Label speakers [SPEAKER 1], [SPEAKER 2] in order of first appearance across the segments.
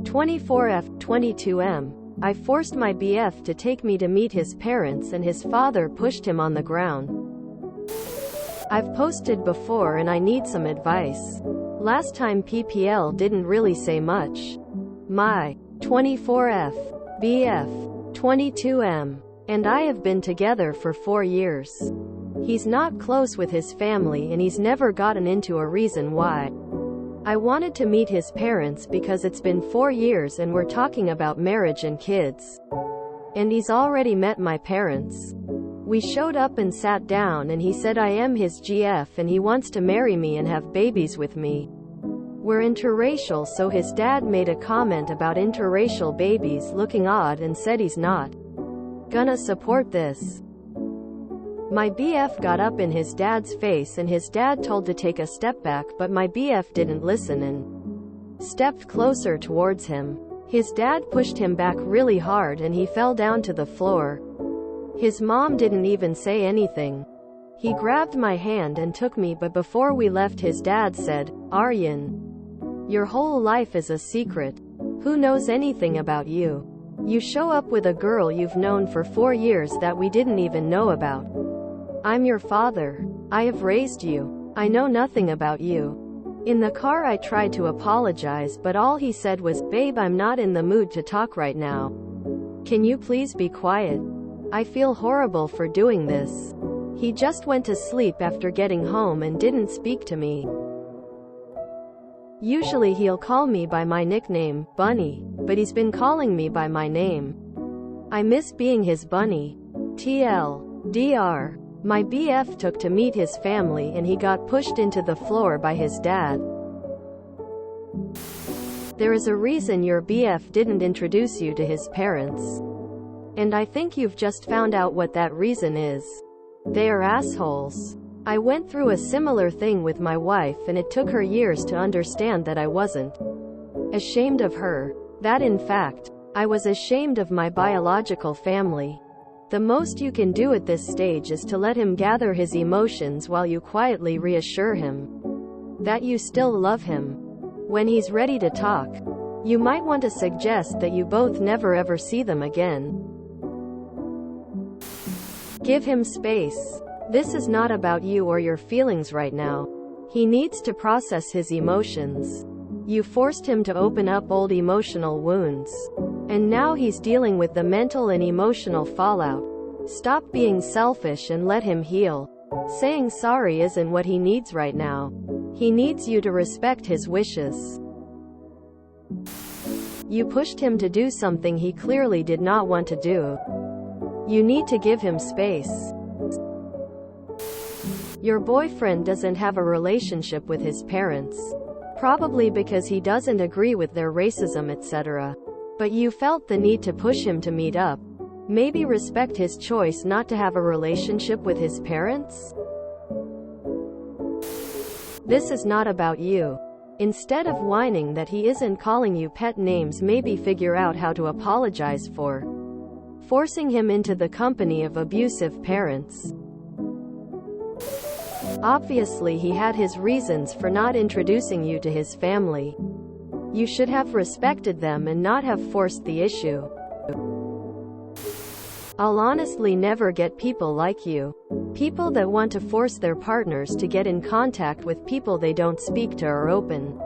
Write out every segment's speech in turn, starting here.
[SPEAKER 1] 24F 22M. I forced my BF to take me to meet his parents and his father pushed him on the ground. I've posted before and I need some advice. Last time PPL didn't really say much. My 24F BF 22M and I have been together for 4 years. He's not close with his family and he's never gotten into a reason why. I wanted to meet his parents because it's been 4 years and we're talking about marriage and kids. And he's already met my parents. We showed up and sat down and he said I am his GF and he wants to marry me and have babies with me. We're interracial, so his dad made a comment about interracial babies looking odd and said he's not gonna support this. My BF got up in his dad's face and his dad told to take a step back, but my BF didn't listen and stepped closer towards him. His dad pushed him back really hard and he fell down to the floor. His mom didn't even say anything. He grabbed my hand and took me, but before we left his dad said, "Aryan, your whole life is a secret. Who knows anything about you? You show up with a girl you've known for 4 years that we didn't even know about. I'm your father. I have raised you. I know nothing about you." In the car I tried to apologize, but all he said was, "Babe, I'm not in the mood to talk right now. Can you please be quiet? I feel horrible for doing this." He just went to sleep after getting home and didn't speak to me. Usually he'll call me by my nickname, Bunny, but he's been calling me by my name. I miss being his bunny. TLDR. My BF took to meet his family and he got pushed into the floor by his dad. There is a reason your BF didn't introduce you to his parents. And I think you've just found out what that reason is. They are assholes. I went through a similar thing with my wife and it took her years to understand that I wasn't ashamed of her. That in fact, I was ashamed of my biological family. The most you can do at this stage is to let him gather his emotions while you quietly reassure him that you still love him. When he's ready to talk, you might want to suggest that you both never ever see them again. Give him space. This is not about you or your feelings right now. He needs to process his emotions. You forced him to open up old emotional wounds. And now he's dealing with the mental and emotional fallout. Stop being selfish and let him heal. Saying sorry isn't what he needs right now. He needs you to respect his wishes. You pushed him to do something he clearly did not want to do. You need to give him space. Your boyfriend doesn't have a relationship with his parents. Probably because he doesn't agree with their racism, etc. But you felt the need to push him to meet up. Maybe respect his choice not to have a relationship with his parents? This is not about you. Instead of whining that he isn't calling you pet names, maybe figure out how to apologize for forcing him into the company of abusive parents. Obviously he had his reasons for not introducing you to his family. You should have respected them and not have forced the issue. I'll honestly never get people like you. People that want to force their partners to get in contact with people they don't speak to or open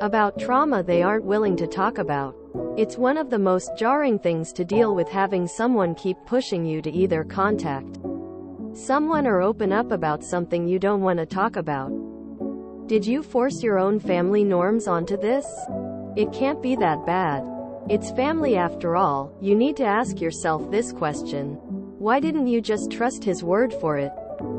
[SPEAKER 1] about trauma they aren't willing to talk about. It's one of the most jarring things to deal with, having someone keep pushing you to either contact someone or open up about something you don't want to talk about. Did you force your own family norms onto this? It can't be that bad. It's family after all. You need to ask yourself this question. Why didn't you just trust his word for it?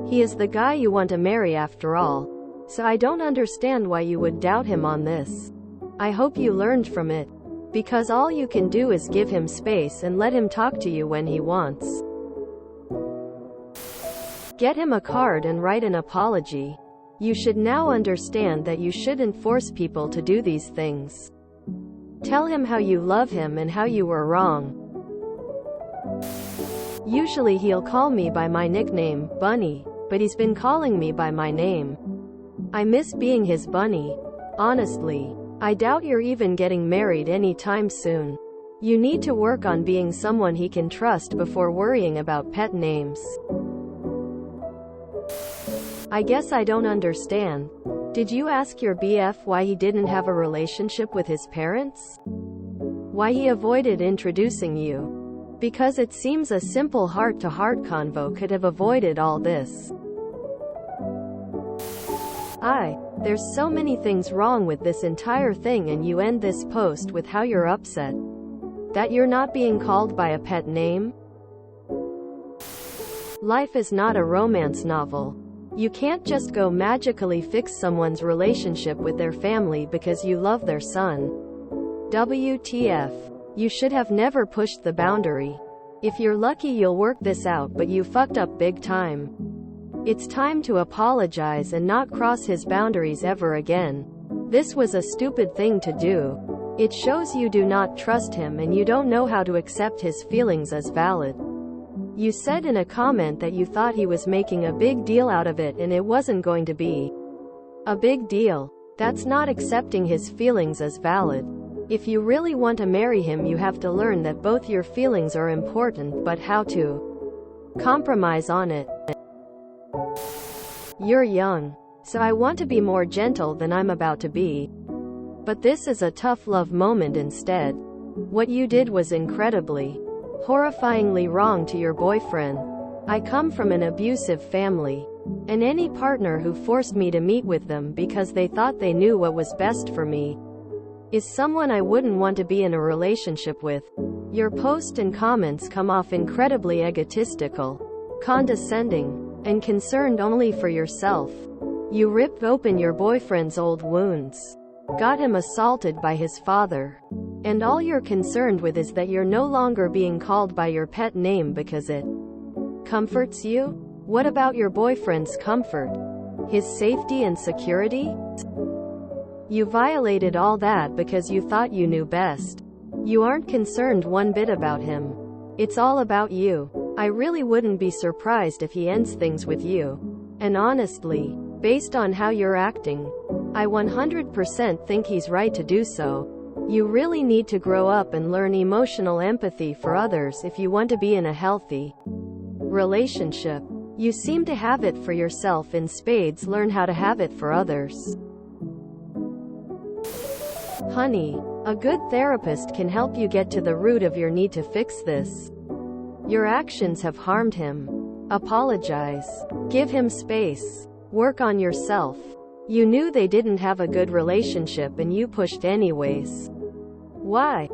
[SPEAKER 1] He is the guy you want to marry after all. So I don't understand why you would doubt him on this. I hope you learned from it. Because all you can do is give him space and let him talk to you when he wants. Get him a card and write an apology. You should now understand that you shouldn't force people to do these things. Tell him how you love him and how you were wrong. Usually he'll call me by my nickname, Bunny, but he's been calling me by my name. I miss being his bunny. Honestly, I doubt you're even getting married anytime soon. You need to work on being someone he can trust before worrying about pet names. I guess I don't understand. Did you ask your BF why he didn't have a relationship with his parents? Why he avoided introducing you? Because it seems a simple heart-to-heart convo could have avoided all this. There's so many things wrong with this entire thing, and you end this post with how you're upset that you're not being called by a pet name? Life is not a romance novel. You can't just go magically fix someone's relationship with their family because you love their son. WTF. You should have never pushed the boundary. If you're lucky you'll work this out, but you fucked up big time. It's time to apologize and not cross his boundaries ever again. This was a stupid thing to do. It shows you do not trust him and you don't know how to accept his feelings as valid. You said in a comment that you thought he was making a big deal out of it, and it wasn't going to be a big deal. That's not accepting his feelings as valid. If you really want to marry him, you have to learn that both your feelings are important, but how to compromise on it. You're young, so I want to be more gentle than I'm about to be. But this is a tough love moment instead. What you did was incredibly, horrifyingly wrong to your boyfriend. I come from an abusive family, and any partner who forced me to meet with them because they thought they knew what was best for me is someone I wouldn't want to be in a relationship with. Your post and comments come off incredibly egotistical, condescending, and concerned only for yourself. You ripped open your boyfriend's old wounds, got him assaulted by his father, and all you're concerned with is that you're no longer being called by your pet name because it comforts you? What about your boyfriend's comfort? His safety and security? You violated all that because you thought you knew best. You aren't concerned one bit about him. It's all about you. I really wouldn't be surprised if he ends things with you. And honestly, based on how you're acting, I 100% think he's right to do so. You really need to grow up and learn emotional empathy for others if you want to be in a healthy relationship. You seem to have it for yourself in spades. Learn how to have it for others. Honey, a good therapist can help you get to the root of your need to fix this. Your actions have harmed him. Apologize. Give him space. Work on yourself. You knew they didn't have a good relationship and you pushed anyways. Why?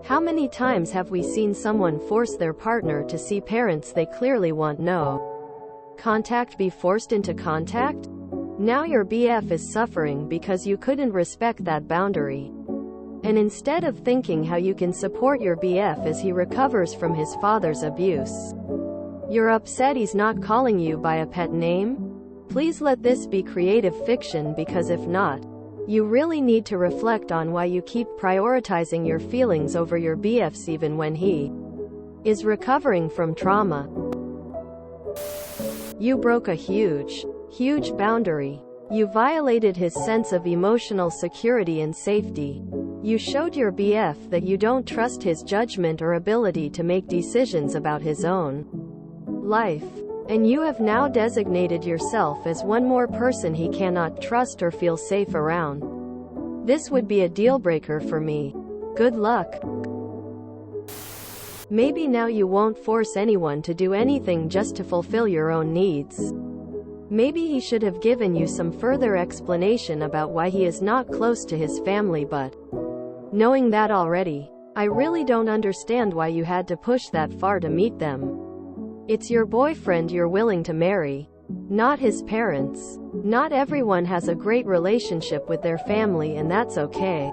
[SPEAKER 1] How many times have we seen someone force their partner to see parents they clearly want no contact be forced into contact? Now your BF is suffering because you couldn't respect that boundary. And instead of thinking how you can support your BF as he recovers from his father's abuse, you're upset he's not calling you by a pet name? Please let this be creative fiction, because if not, you really need to reflect on why you keep prioritizing your feelings over your BF's even when he is recovering from trauma. You broke a huge boundary. You violated his sense of emotional security and safety. You showed your BF that you don't trust his judgment or ability to make decisions about his own life. And you have now designated yourself as one more person he cannot trust or feel safe around. This would be a deal breaker for me. Good luck. Maybe now you won't force anyone to do anything just to fulfill your own needs. Maybe he should have given you some further explanation about why he is not close to his family, but knowing that already, I really don't understand why you had to push that far to meet them. It's your boyfriend you're willing to marry, not his parents. Not everyone has a great relationship with their family, and that's okay.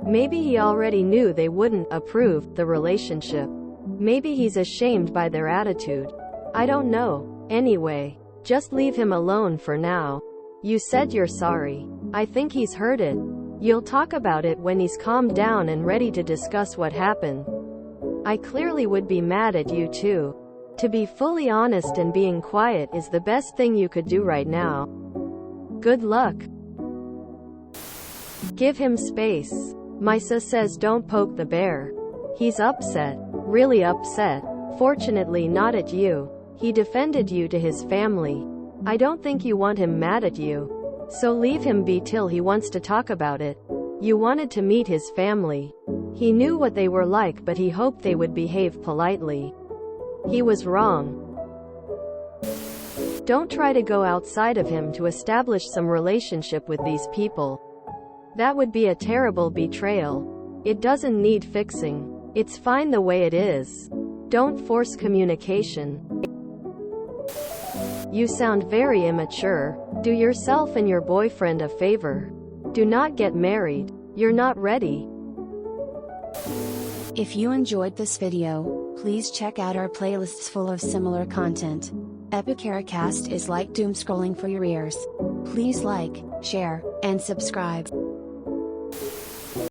[SPEAKER 1] Maybe he already knew they wouldn't approve the relationship. Maybe he's ashamed by their attitude. I don't know. Anyway, just leave him alone for now. You said you're sorry. I think he's heard it. You'll talk about it when he's calmed down and ready to discuss what happened. I clearly would be mad at you too. To be fully honest, and being quiet is the best thing you could do right now. Good luck. Give him space. Misa says don't poke the bear. He's upset. Really upset. Fortunately not at you. He defended you to his family. I don't think you want him mad at you. So leave him be till he wants to talk about it. You wanted to meet his family. He knew what they were like, but he hoped they would behave politely. He was wrong. Don't try to go outside of him to establish some relationship with these people. That would be a terrible betrayal. It doesn't need fixing. It's fine the way it is. Don't force communication. You sound very immature. Do yourself and your boyfriend a favor. Do not get married. You're not ready.
[SPEAKER 2] If you enjoyed this video, please check out our playlists full of similar content. Epicaricast is like doom scrolling for your ears. Please like, share, and subscribe.